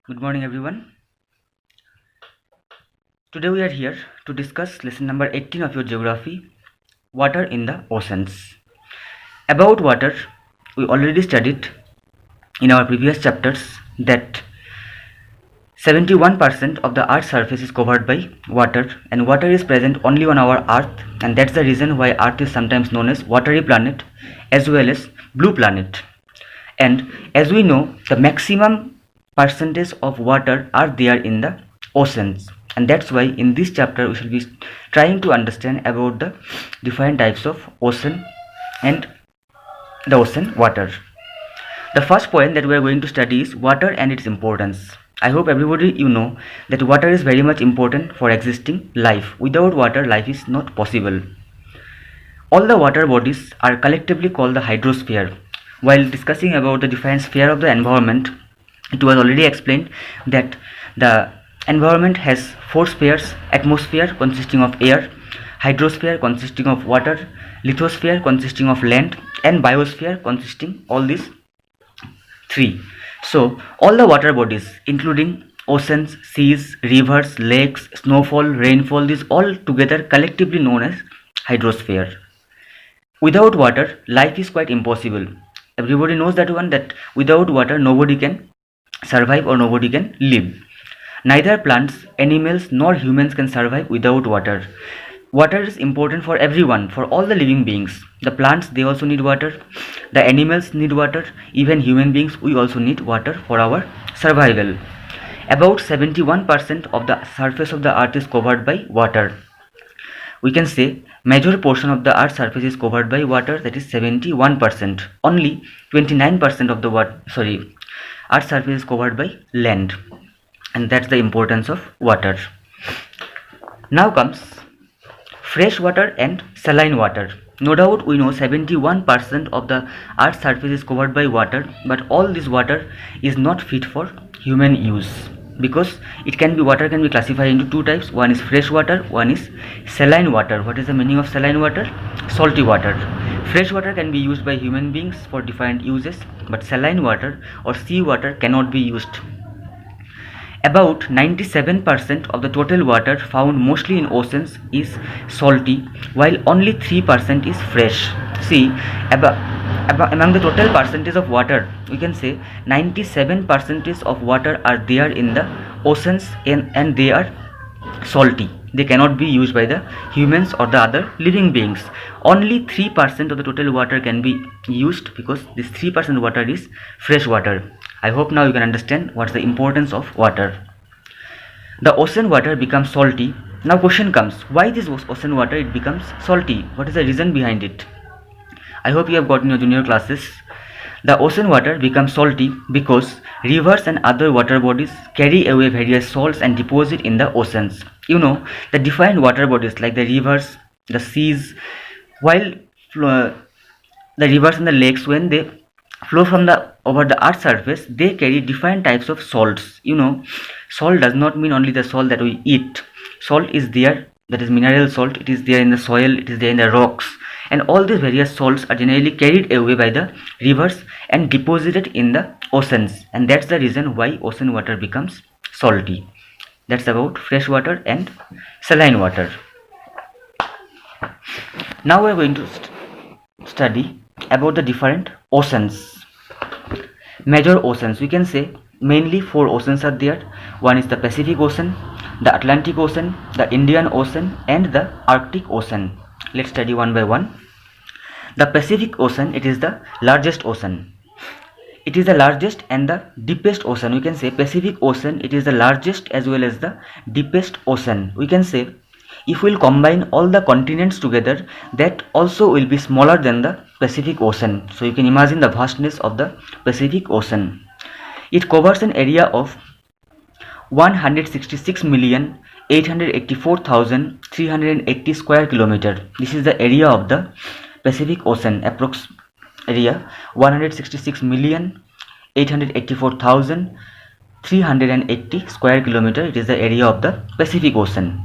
Good morning, everyone. Today we are here to discuss lesson number 18 of your geography, water in the oceans. About water, we already studied in our previous chapters that 71% of the earth's surface is covered by water, and water is present only on our earth, and that's the reason why earth is sometimes known as watery planet as well as blue planet. And as we know, the maximum percentage of water are there in the oceans, and that's why in this chapter we shall be trying to understand about the different types of ocean and the ocean water. The first point that we are going to study is water and its importance. I hope everybody know that water is very much important for existing life. Without water, life is not possible. All the water bodies are collectively called the hydrosphere. While discussing about the different sphere of the environment, it was already explained that the environment has four spheres: atmosphere consisting of air, hydrosphere consisting of water, lithosphere consisting of land, and biosphere consisting all these three. So all the water bodies including oceans, seas, rivers, lakes, snowfall, rainfall, these all together collectively known as hydrosphere. Without water, life is quite impossible. Everybody knows that one, that without water nobody can survive or nobody can live. Neither plants, animals nor humans can survive without water. Water is important for everyone, for all the living beings. The plants, they also need water. The animals need water. Even human beings, we also need water for our survival. About 71% of the surface of the earth is covered by water. We can say major portion of the earth's surface is covered by water, that is 71%. Only 29% of the earth's surface is covered by land, and that's the importance of water. Now comes fresh water and saline water. No doubt we know 71% of the earth's surface is covered by water, but all this water is not fit for human use, because water can be classified into two types. One is fresh water, one is saline water. What is the meaning of saline water? Salty water. Fresh water can be used by human beings for different uses, but saline water or sea water cannot be used. About 97% of the total water found mostly in oceans is salty, while only 3% is fresh. See, among the total percentage of water, we can say 97% of water are there in the oceans, and they are salty. They cannot be used by the humans or the other living beings. Only 3% of the total water can be used, because this 3% water is fresh water. I hope now you can understand what's the importance of water. The ocean water becomes salty. Now question comes, why this ocean water it becomes salty? What is the reason behind it? I hope you have got in your junior classes. The ocean water becomes salty because rivers and other water bodies carry away various salts and deposit in the oceans. You know, the different water bodies like the rivers, the seas, while the rivers and the lakes, when they flow from over the earth's surface, they carry different types of salts. You know, salt does not mean only the salt that we eat. Salt is there, that is mineral salt. It is there in the soil, it is there in the rocks, and all these various salts are generally carried away by the rivers and deposited in the oceans, and that's the reason why ocean water becomes salty. That's about fresh water and saline water. Now we're going to study about the different oceans. Major oceans, we can say mainly four oceans are there. One is the Pacific Ocean, the Atlantic Ocean, the Indian Ocean, and the Arctic Ocean. Let's study one by one. The Pacific Ocean, it is the largest ocean. It is the largest and the deepest ocean. We can say Pacific Ocean, it is the largest as well as the deepest ocean. We can say if we'll combine all the continents together, that also will be smaller than the Pacific Ocean. So you can imagine the vastness of the Pacific Ocean. It covers an area of 166,884,380 square kilometer. This is the area of the Pacific Ocean. Approx area 166,884,380 square kilometer. It is the area of the Pacific Ocean.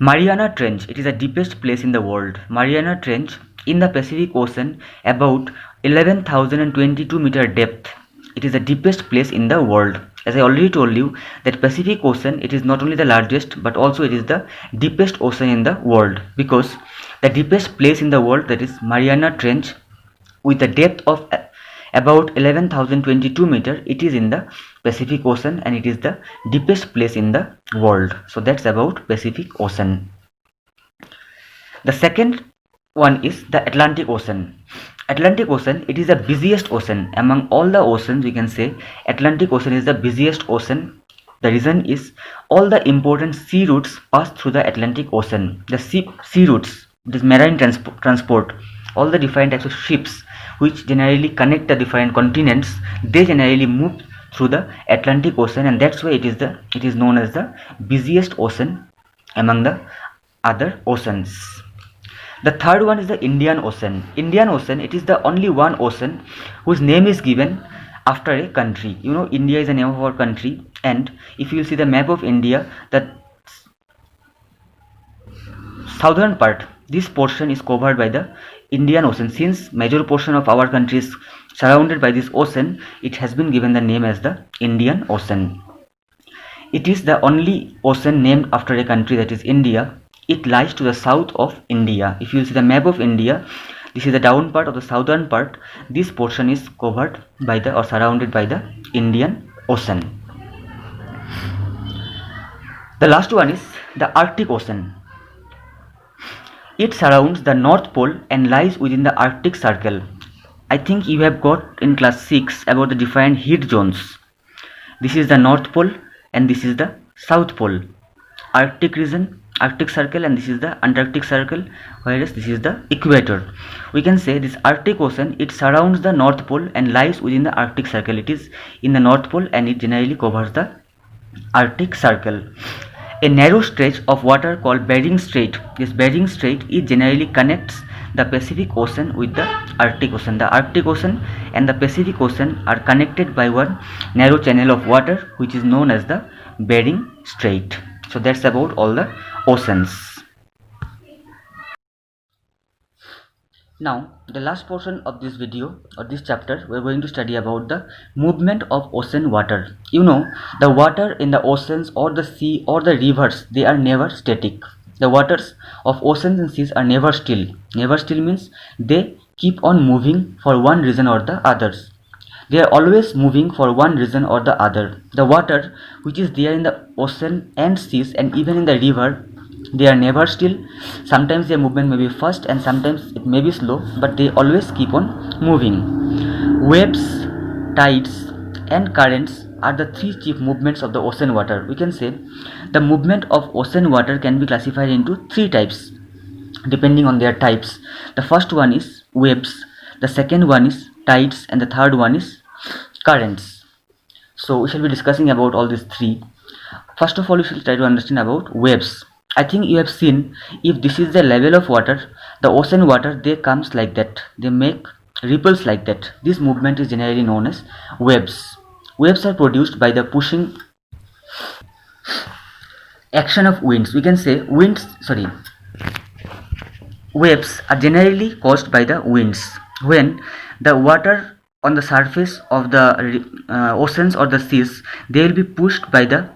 Mariana Trench, it is the deepest place in the world. Mariana Trench in the Pacific Ocean, about 11,022 meter depth. It is the deepest place in the world. As I already told you that Pacific Ocean, it is not only the largest but also it is the deepest ocean in the world, because the deepest place in the world, that is Mariana Trench, with a depth of about 11,022 meter, it is in the Pacific Ocean and it is the deepest place in the world. So that's about Pacific Ocean. The second one is the Atlantic Ocean. Atlantic Ocean, it is the busiest ocean among all the oceans. We can say Atlantic Ocean is the busiest ocean. The reason is all the important sea routes pass through the Atlantic Ocean. The sea routes, this marine transport, all the different types of ships which generally connect the different continents, they generally move through the Atlantic Ocean, and that's why it is known as the busiest ocean among the other oceans. The third one is the Indian Ocean. Indian Ocean, it is the only one ocean whose name is given after a country. You know, India is the name of our country, and if you will see the map of India, the southern part, this portion is covered by the Indian Ocean. Since major portion of our country is surrounded by this ocean, it has been given the name as the Indian Ocean. It is the only ocean named after a country, that is India. It lies to the south of India. If you see the map of India, this is the down part of the southern part. This portion is covered by the or surrounded by the Indian Ocean. The last one is the Arctic Ocean. It surrounds the North Pole and lies within the Arctic Circle. I think you have got in class 6 about the different heat zones. This is the North Pole and this is the South Pole. Arctic region, Arctic Circle, and this is the Antarctic Circle, whereas this is the equator. We can say this Arctic Ocean, it surrounds the North Pole and lies within the Arctic Circle. It is in the North Pole and it generally covers the Arctic Circle. A narrow stretch of water called Bering Strait, this Bering Strait, it generally connects the Pacific Ocean with the Arctic Ocean. The Arctic Ocean and the Pacific Ocean are connected by one narrow channel of water which is known as the Bering Strait. So that's about all the oceans. Now the last portion of this video or this chapter, we are going to study about the movement of ocean water. You know, the water in the oceans or the sea or the rivers, they are never static. The waters of oceans and seas are never still. Never still means they keep on moving for one reason or the others. They are always moving for one reason or the other. The water which is there in the ocean and seas and even in the river, they are never still. Sometimes their movement may be fast and sometimes it may be slow, but they always keep on moving. Waves, tides and currents are the three chief movements of the ocean water. We can say the movement of ocean water can be classified into three types depending on their types. The first one is waves, the second one is tides, and the third one is currents. So we shall be discussing about all these three. First of all, we shall try to understand about waves. I think you have seen, if this is the level of water, the ocean water, they comes like that, they make ripples like that. This movement is generally known as waves. Waves are produced by the pushing action of winds. We can say waves are generally caused by the winds. When the water on the surface of the oceans or the seas, they will be pushed by the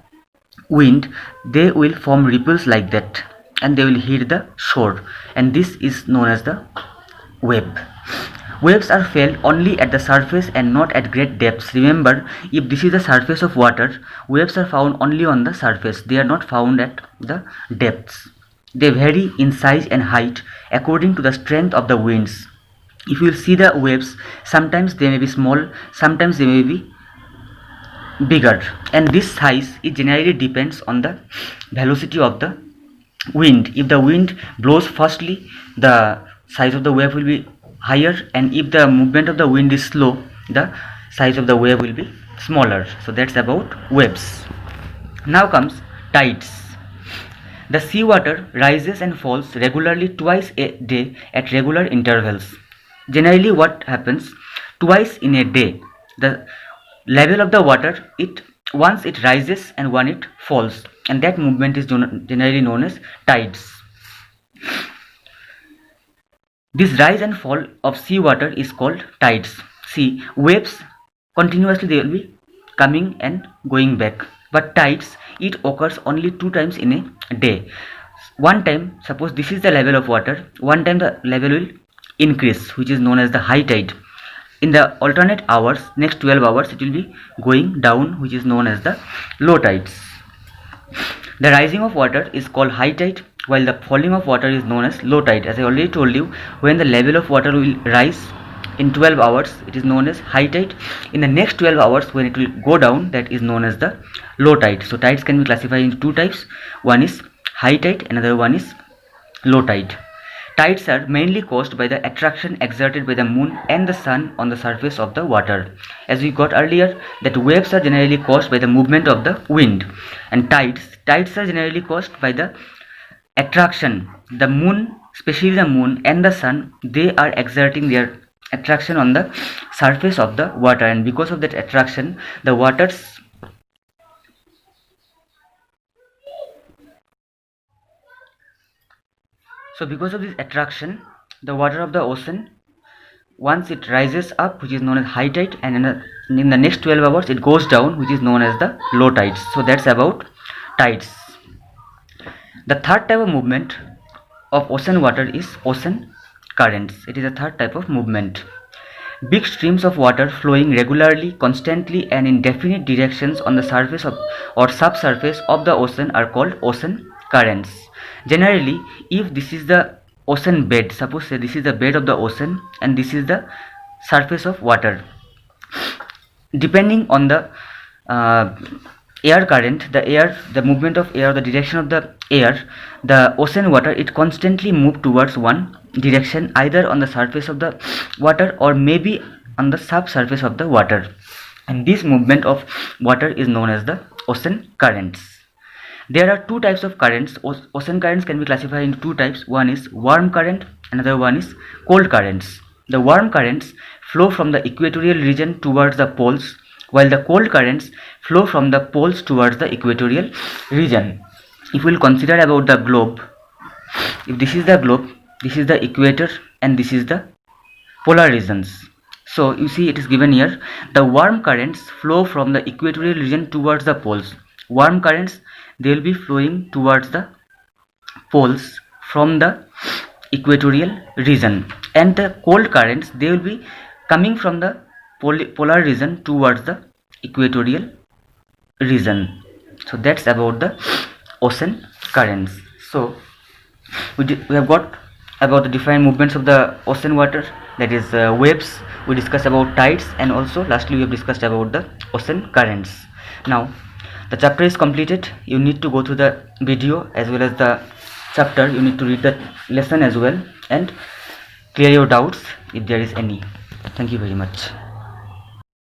wind, they will form ripples like that and they will hit the shore, and this is known as the wave. Waves are felt only at the surface and not at great depths. Remember, if this is the surface of water, waves are found only on the surface. They are not found at the depths. They vary in size and height according to the strength of the winds. If you will see the waves, sometimes they may be small, sometimes they may be bigger, and this size, it generally depends on the velocity of the wind. If the wind blows fastly, the size of the wave will be higher, and if the movement of the wind is slow, the size of the wave will be smaller. So that's about waves. Now comes tides. The seawater rises and falls regularly twice a day at regular intervals. Generally what happens, twice in a day, the level of the water, once it rises and when it falls, and that movement is generally known as tides. This rise and fall of seawater is called tides. See, waves continuously, they will be coming and going back. But tides, it occurs only 2 times in a day. One time, suppose this is the level of water, one time the level will increase, which is known as the high tide. In the alternate hours, next 12 hours, it will be going down, which is known as the low tides. The rising of water is called high tide, while the falling of water is known as low tide. As I already told you, when the level of water will rise in 12 hours, it is known as high tide. In the next 12 hours, when it will go down, that is known as the low tide. So tides can be classified into 2 types. One is high tide, another one is low tide. Tides are mainly caused by the attraction exerted by the moon and the sun on the surface of the water. As we got earlier, that waves are generally caused by the movement of the wind, and tides are generally caused by the attraction. The moon, especially the moon and the sun, they are exerting their attraction on the surface of the water, and because of that attraction, the waters So because of this attraction, the water of the ocean, once it rises up, which is known as high tide, and in the next 12 hours it goes down, which is known as the low tides. So that's about tides. The third type of movement of ocean water is ocean currents. It is a third type of movement. Big streams of water flowing regularly, constantly, and in definite directions on the surface of or subsurface of the ocean are called ocean currents. Generally, if this is the ocean bed, suppose say this is the bed of the ocean and this is the surface of water, depending on the air current, the movement of air, the direction of the air, the ocean water, it constantly move towards one direction, either on the surface of the water or maybe on the subsurface of the water, and this movement of water is known as the ocean currents. There are 2 types of currents. Ocean currents can be classified into 2 types. One is warm current, another one is cold currents. The warm currents flow from the equatorial region towards the poles, while the cold currents flow from the poles towards the equatorial region. If we will consider about the globe, if this is the globe, this is the equator and this is the polar regions. So you see it is given here, the warm currents flow from the equatorial region towards the poles. Warm currents, they will be flowing towards the poles from the equatorial region, and the cold currents, they will be coming from the polar region towards the equatorial region. So that's about the ocean currents. So we have got about the different movements of the ocean water, that is waves. We discussed about tides, and also lastly we have discussed about the ocean currents. Now the chapter is completed. You need to go through the video as well as the chapter. You need to read the lesson as well and clear your doubts if there is any. Thank you very much.